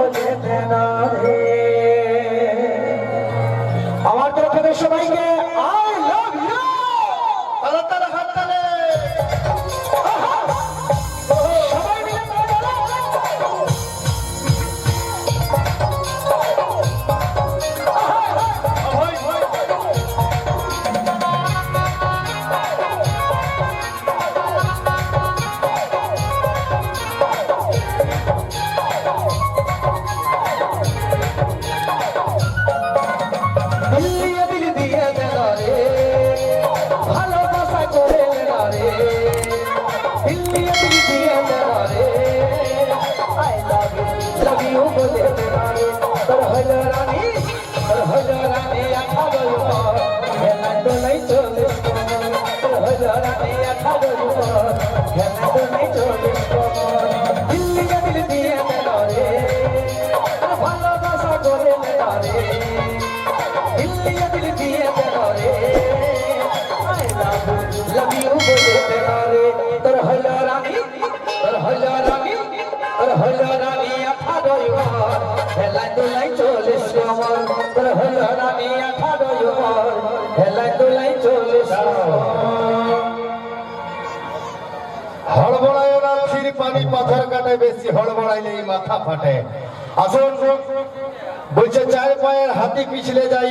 বোঝেতে না রে। আমার তরফ থেকে সবাইকে আই লাভ ইউ। তারা তারা হাত তালে সবাই মিলে হড়বড়ায় না ফির পানি পাথর কাটে, বেশি হড়বড়াইলে মাথা ফাটে। আসুন বলছে চার পায়ের হাতি পিছলে যায়।